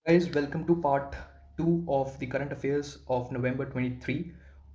Guys welcome to part 2 of the current affairs of November 23।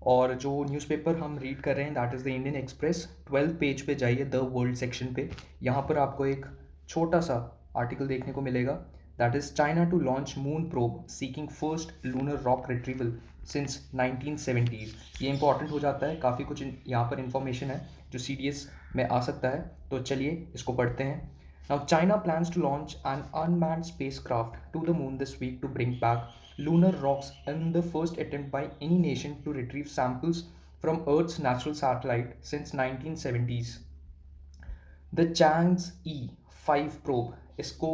और जो newspaper हम read कर रहे हैं that is the Indian Express. 12 page पे जाइए, द वर्ल्ड सेक्शन पे। यहाँ पर आपको एक छोटा सा आर्टिकल देखने को मिलेगा that is China to launch moon probe seeking first lunar rock retrieval since 1970s। ये इंपॉर्टेंट हो जाता है, काफ़ी कुछ यहाँ पर इंफॉर्मेशन है जो CDS में आ सकता है। तो चलिए इसको पढ़ते हैं। Now, China plans to launch an unmanned spacecraft to the moon this week to bring back lunar rocks in the first attempt by any nation to retrieve samples from Earth's natural satellite since 1970s. The Chang'e E5 probe इसको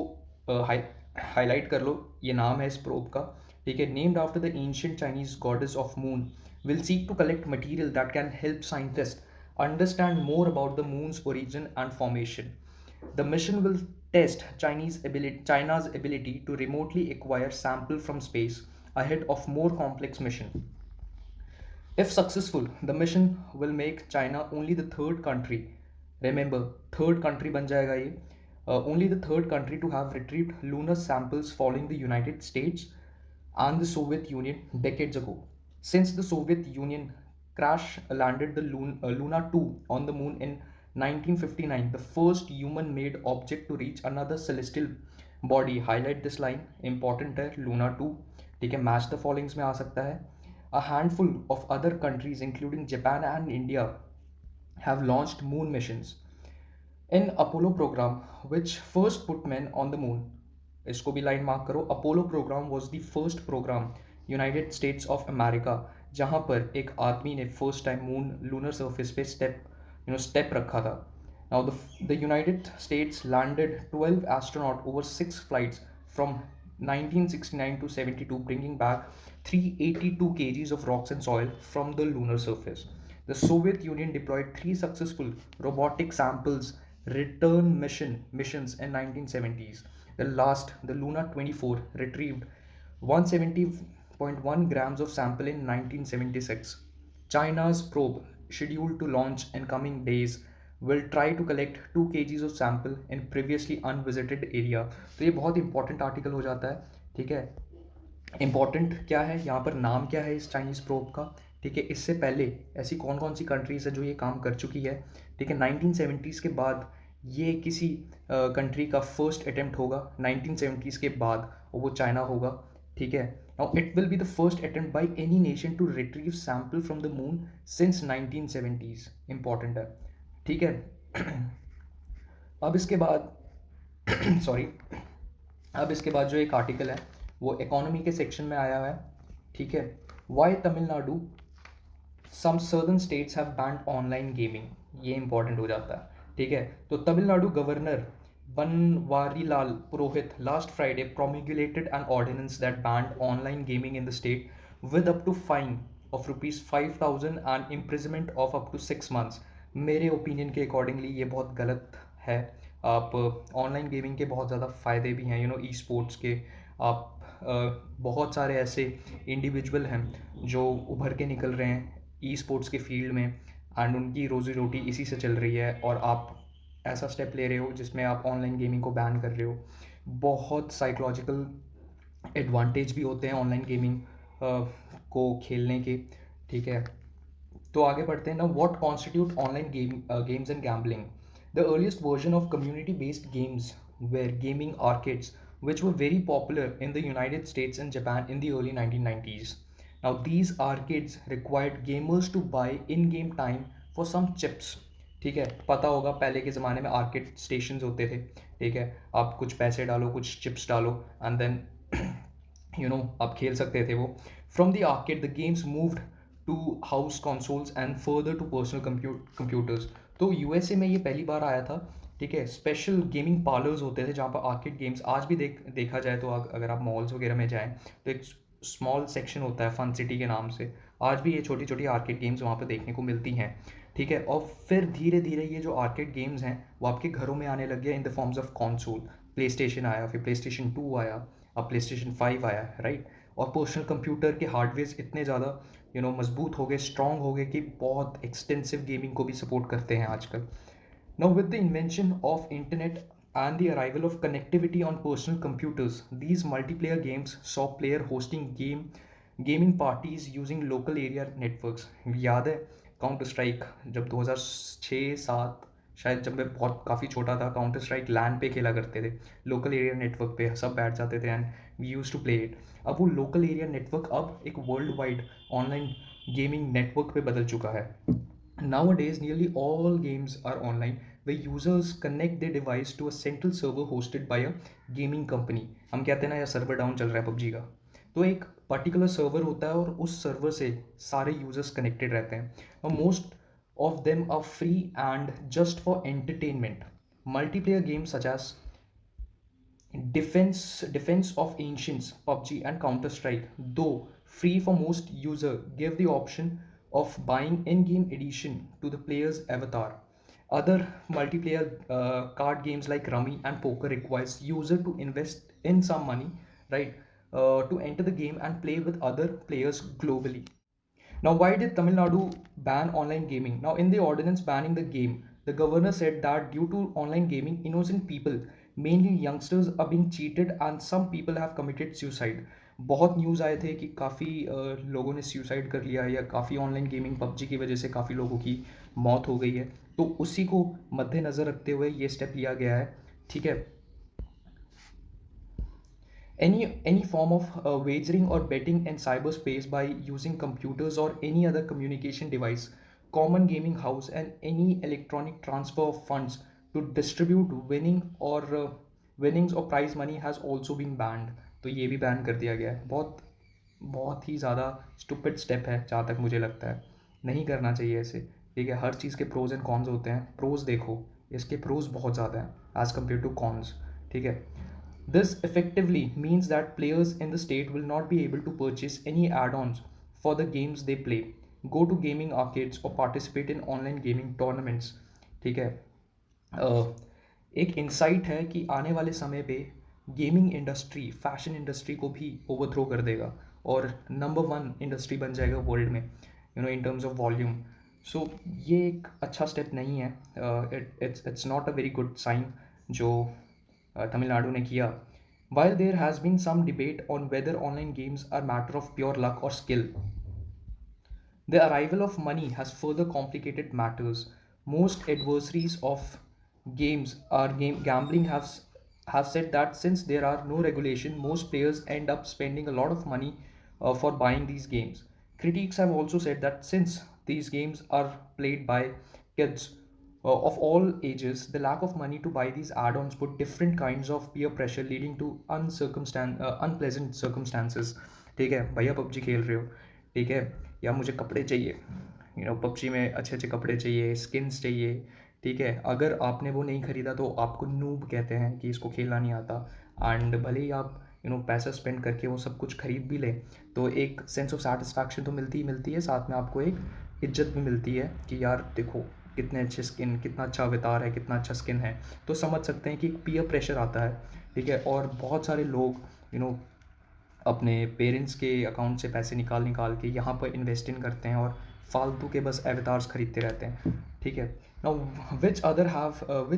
highlight कर लो, ये नाम है इस probe का। ठीक है, named after the ancient Chinese goddess of moon, will seek to collect material that can help scientist understand more about the moon's origin and formation. The mission will test China's ability to remotely acquire sample from space ahead of more complex mission. If successful, the mission will make China only the third country. Remember, third country ban jayega ye. Only the third country to have retrieved lunar samples following the United States and the Soviet Union decades ago. Since the Soviet Union crash landed the Luna 2 on the moon in 1959, the first human made object to reach another celestial body. Highlight this line, important है Luna 2। ठीक है, match the followings में आ सकता है। A handful of other countries including Japan and India have launched moon missions in Apollo program which first put men on the moon। इसको भी line mark करो, Apollo programme was the first programme United States of America जहाँ पर एक आदमी ने first time moon lunar surface पे step रखा था। Now the United States landed 12 astronaut over 6 flights from 1969 to 72, bringing back 382 kgs of rocks and soil from the lunar surface. The Soviet Union deployed 3 successful robotic samples return missions in 1970s. The last, the Luna 24, retrieved 170.1 grams of sample in 1976. China's probe, scheduled to launch in coming days, will try to collect 2 kgs of sample in previously unvisited area। तो ये बहुत important article हो जाता है। ठीक है, important क्या है यहाँ पर, नाम क्या है इस चाइनीज़ प्रोब का। ठीक है, इससे पहले ऐसी कौन कौन सी कंट्रीज है जो ये काम कर चुकी है। ठीक है, 1970s के बाद ये किसी कंट्री का फर्स्ट अटेम्प्ट होगा 1970s के बाद, और वो चाइना होगा। ठीक है, now it will be the first attempt by any nation to retrieve sample from the moon since 1970s। Important है। ठीक है, अब इसके बाद सॉरी अब इसके बाद जो एक आर्टिकल है वो इकोनॉमी के सेक्शन में आया है। ठीक है, why Tamil Nadu some southern states have banned online gaming, ये इंपॉर्टेंट हो जाता है। ठीक है, तो Tamil Nadu governor Banwarilal Purohit last Friday promulgated an ordinance that banned online gaming in the state with up to fine of rupees 5,000 and imprisonment of up to 6 months। मेरे opinion के accordingly ये बहुत गलत है। आप ऑनलाइन गेमिंग के बहुत ज़्यादा फ़ायदे भी हैं, ई स्पोर्ट्स के। आप बहुत सारे ऐसे इंडिविजुअल हैं जो उभर के निकल रहे हैं ई स्पोर्ट्स के फील्ड में, एंड उनकी रोज़ी रोटी इसी से चल रही है, और आप ऐसा स्टेप ले रहे हो जिसमें आप ऑनलाइन गेमिंग को बैन कर रहे हो। बहुत साइकोलॉजिकल एडवांटेज भी होते हैं ऑनलाइन गेमिंग को खेलने के। ठीक है, तो आगे बढ़ते हैं ना। What constitute online games and gambling. The earliest version of community based games were gaming arcades which were very popular in the United States and Japan in the early 1990s. Now, these arcades required gamers to buy in-game time for some chips। ठीक है, पता होगा पहले के ज़माने में arcade stations होते थे। ठीक है, आप कुछ पैसे डालो, कुछ चिप्स डालो, एंड देन आप खेल सकते थे वो। From the arcade the games moved to house consoles and further to personal computers. तो यूएसए में ये पहली बार आया था। ठीक है, स्पेशल गेमिंग पार्लर्स होते थे जहाँ पर आर्केड गेम्स आज भी देखा जाए तो अगर आप मॉल्स वगैरह में जाएं तो एक स्मॉल सेक्शन होता है फन सिटी के नाम से। आज भी ये छोटी छोटी आर्केड गेम्स वहाँ पर देखने को मिलती हैं। ठीक है, और फिर धीरे धीरे ये जो आर्केड गेम्स हैं वो आपके घरों में आने लग गया in the forms of console. Play station आया, फिर प्ले स्टेशन 2 आया, अब प्ले स्टेशन 5 आया, राइट। और पर्सनल कंप्यूटर के हार्डवेयर इतने ज़्यादा मजबूत हो गए, स्ट्रॉन्ग हो गए कि बहुत एक्सटेंसिव गेमिंग को भी सपोर्ट करते हैं आजकल। Now, with the invention of internet and the arrival of connectivity on personal computers, these multiplayer games saw player hosting gaming parties using local area networks. याद है काउंटर स्ट्राइक जब 2006-7, शायद जब मैं बहुत काफ़ी छोटा था, काउंटर स्ट्राइक लैन पे खेला करते थे, लोकल एरिया नेटवर्क पे सब बैठ जाते थे and we use to play it. अब वो लोकल एरिया नेटवर्क अब एक world wide online gaming network पे बदल चुका है। Nowadays, nearly all games are online where users connect their device to a central server hosted by a gaming company. हम कहते हैं ना यार सर्वर डाउन चल रहा है पबजी का, तो एक पर्टिकुलर सर्वर होता है और उस सर्वर से सारे यूजर्स कनेक्टेड रहते हैं और most of them are free and just for entertainment. Multiplayer games such as Defense of Ancients, PUBG, and Counter Strike, though free for most user, give the option of buying in-game edition to the player's avatar. Other multiplayer card games like Rummy and Poker requires user to invest in some money, right, to enter the game and play with other players globally. Now, why did Tamil Nadu ban online gaming? Now, in the ordinance banning the game, the governor said that due to online gaming, innocent people, mainly youngsters, are being cheated and some people have committed suicide. बहुत news आए थे कि काफ़ी लोगों ने suicide कर लिया है या काफ़ी ऑनलाइन गेमिंग पबजी की वजह से काफ़ी लोगों की मौत हो गई है, तो उसी को मद्देनज़र रखते हुए ये स्टेप लिया गया है। ठीक है, any form of wagering or betting in cyberspace by using computers or any other communication device, common gaming house, and any electronic transfer of funds to distribute winnings or prize money has also been banned. तो ये भी ban कर दिया गया है। बहुत बहुत ही ज़्यादा स्टूपिड स्टेप है जहाँ तक मुझे लगता है, नहीं करना चाहिए ऐसे। ठीक है, हर चीज़ के प्रोज एंड कॉन्स होते हैं, प्रोज देखो, इसके प्रोज बहुत ज़्यादा हैं एज़ कम्पेयर टू कॉन्स। ठीक है, this effectively means that players in the state will not be able to purchase any add-ons for the games they play, go to gaming arcades or participate in online gaming tournaments. ठीक है, एक insight है कि आने वाले समय पे gaming industry fashion industry को भी ओवरथ्रो कर देगा और नंबर वन इंडस्ट्री बन जाएगा वर्ल्ड में, in terms of volume. So ये एक अच्छा स्टेप नहीं है, it's not a very good sign जो तमिलनाडु ने किया। While there has been some debate on whether online games are matter of pure luck or skill, the arrival of money has further complicated matters. Most adversaries of gambling have said that since there are no regulation, most players end up spending a lot of money for buying these games. Critics have also said that since these games are played by kids of all ages, the lack of money to buy these add-ons put different kinds of peer pressure, leading to unpleasant circumstances. ठीक है भैया, PUBG खेल रहे हो, ठीक है, या मुझे कपड़े चाहिए, पबजी में अच्छे अच्छे कपड़े चाहिए, स्किन्स चाहिए। ठीक है, अगर आपने वो नहीं खरीदा तो आपको नूब कहते हैं कि इसको खेलना नहीं आता। एंड भले ही आप पैसा स्पेंड करके वो सब कुछ खरीद भी लें, तो एक सेंस ऑफ सेटिस्फैक्शन तो मिलती ही मिलती है, साथ में आपको एक इज्जत भी मिलती है कि यार देखो कितने अच्छे स्किन, कितना अच्छा अवतार है, कितना अच्छा स्किन है। तो समझ सकते हैं कि एक पीयर प्रेशर आता है। ठीक है, और बहुत सारे लोग अपने पेरेंट्स के अकाउंट से पैसे निकाल निकाल के यहाँ पर इन्वेस्ट इन करते हैं और फालतू के बस एवतार्स खरीदते रहते हैं। ठीक है, now which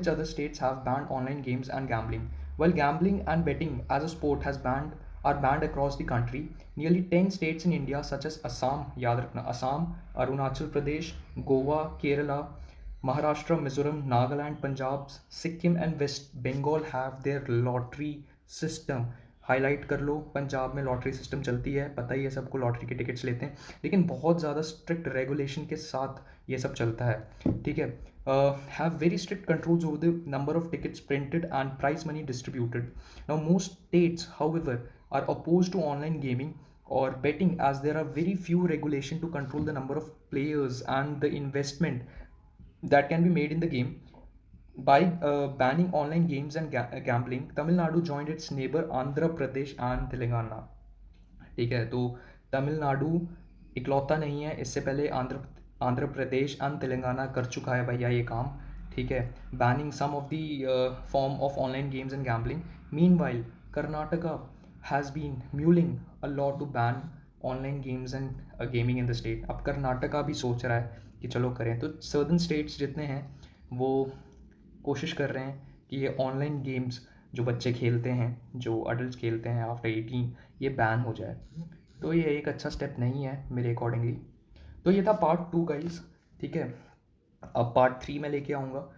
other states have banned online games and gambling? Well, gambling and betting as a sport has banned are banned across the country. Nearly 10 states in India, such as Assam, याद रखना, Assam, Arunachal Pradesh, Goa, Kerala, Maharashtra, Mizoram, Nagaland, Punjab, Sikkim, and West Bengal have their lottery system. Highlight कर लो, पंजाब में lottery system चलती है, पता ही है सबको, lottery के टिकट्स लेते हैं, लेकिन बहुत ज़्यादा स्ट्रिक्ट रेगुलेशन के साथ ये सब चलता है। ठीक है, have very strict controls over the number of tickets printed and prize money distributed. Now, most states, however, are opposed to online gaming or betting as there are very few regulation to control the number of players and the investment that can be made in the game. By banning online games and gambling, Tamil Nadu joined its neighbor Andhra Pradesh and Telangana. ठीक है, तो तमिलनाडु इकलौता नहीं है, इससे पहले Andhra Pradesh and Telangana कर चुका है भैया ये काम। ठीक है, banning some of the form of online games and gambling. Meanwhile Karnataka has been mulling a law to ban online games and gaming in the state. अब कर्नाटका भी सोच रहा है कि चलो करें, तो सर्दर्न स्टेट्स जितने हैं वो कोशिश कर रहे हैं कि ये ऑनलाइन गेम्स जो बच्चे खेलते हैं, जो अडल्ट खेलते हैं आफ्टर 18, ये बैन हो जाए। तो ये एक अच्छा स्टेप नहीं है मेरे अकॉर्डिंगली। तो ये था पार्ट 2 गाइस, ठीक है। अब पार्ट 3 में लेके आऊँगा।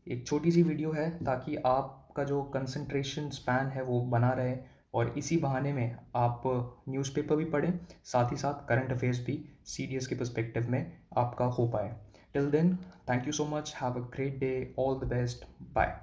एक छोटी सी वीडियो है ताकि आपका जो कंसंट्रेशन स्पैन है वो बना रहे, और इसी बहाने में आप न्यूज़पेपर भी पढ़ें, साथ ही साथ करंट अफेयर्स भी सीडीएस के पर्सपेक्टिव में आपका हो पाए। Till then, thank you so much, have a great day, all the best, bye.